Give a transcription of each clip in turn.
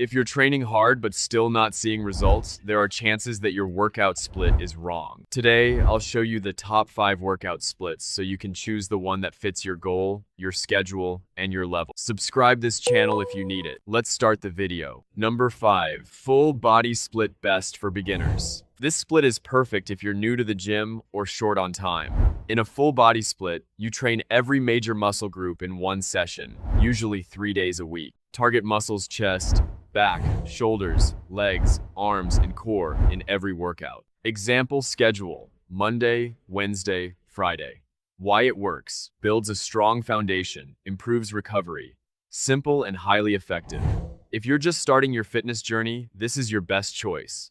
If you're training hard but still not seeing results, there are chances that your workout split is wrong. Today, I'll show you the top 5 workout splits so you can choose the one that fits your goal, your schedule, and your level. Subscribe this channel if you need it. Let's start the video. Number 5. Full body split best for beginners. This split is perfect if you're new to the gym or short on time. In a full body split, you train every major muscle group in one session, usually 3 days a week. Target muscles chest, back, shoulders, legs, arms, and core in every workout. Example schedule: Monday, Wednesday, Friday. Why it works: builds a strong foundation, improves recovery. Simple and highly effective. If you're just starting your fitness journey, this is your best choice.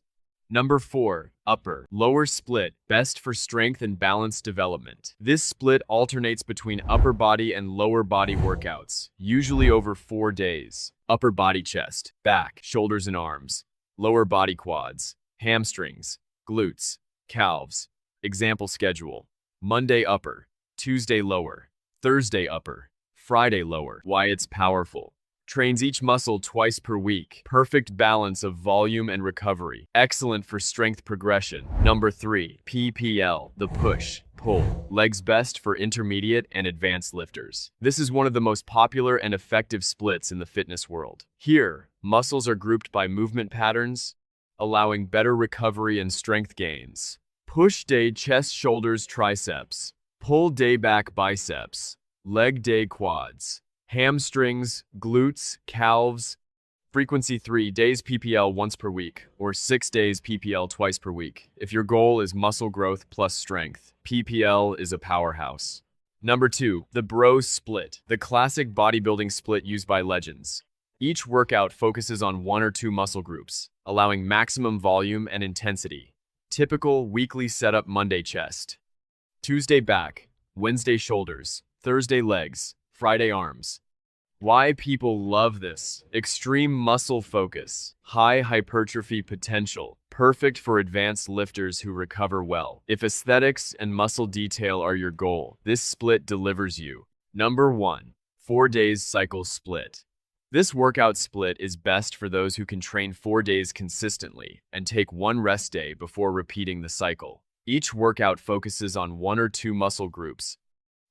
Number 4. Upper. Lower split, best for strength and balance development. This split alternates between upper body and lower body workouts, usually over 4 days. Upper body chest, back, shoulders and arms. Lower body quads, hamstrings, glutes, calves. Example schedule: Monday upper, Tuesday lower, Thursday upper, Friday lower. Why it's powerful: trains each muscle twice per week. Perfect balance of volume and recovery. Excellent for strength progression. Number 3. PPL. The push, pull. Legs best for intermediate and advanced lifters. This is one of the most popular and effective splits in the fitness world. Here, muscles are grouped by movement patterns, allowing better recovery and strength gains. Push day chest, shoulders, triceps. Pull day back, biceps. Leg day, quads. Hamstrings, glutes, calves. Frequency 3 days PPL once per week, or 6 days PPL twice per week. If your goal is muscle growth plus strength, PPL is a powerhouse. Number 2. The bro split. The classic bodybuilding split used by legends. Each workout focuses on 1 or 2 muscle groups, allowing maximum volume and intensity. Typical weekly setup: Monday chest, Tuesday back, Wednesday shoulders, Thursday legs, Friday arms. Why people love this: extreme muscle focus, high hypertrophy potential, perfect for advanced lifters who recover well. If aesthetics and muscle detail are your goal, this split delivers you. Number 1. 4 days cycle split. This workout split is best for those who can train 4 days consistently and take 1 rest day before repeating the cycle. Each workout focuses on 1 or 2 muscle groups,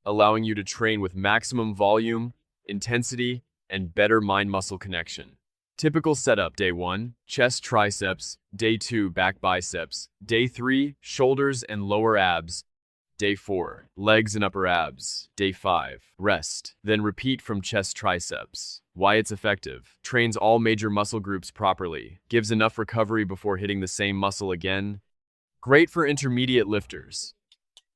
allowing you to train with maximum volume, intensity, and better mind-muscle connection. Typical setup: Day 1, chest, triceps. Day 2, back, biceps. Day 3, shoulders and lower abs. Day 4, legs and upper abs. Day 5, rest. Then repeat from chest, triceps. Why it's effective: trains all major muscle groups properly, gives enough recovery before hitting the same muscle again. Great for intermediate lifters.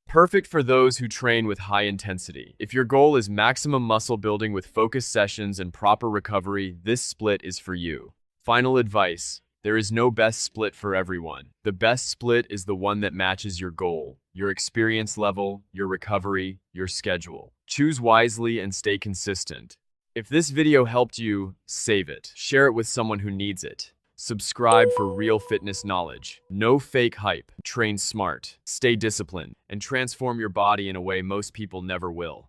Perfect for those who train with high intensity. If your goal is maximum muscle building with focused sessions and proper recovery, this split is for you. Final advice: there is no best split for everyone. The best split is the one that matches your goal, your experience level, your recovery, your schedule. Choose wisely and stay consistent. If this video helped you, save it. Share it with someone who needs it. Subscribe for real fitness knowledge. No fake hype. Train smart, stay disciplined, and transform your body in a way most people never will.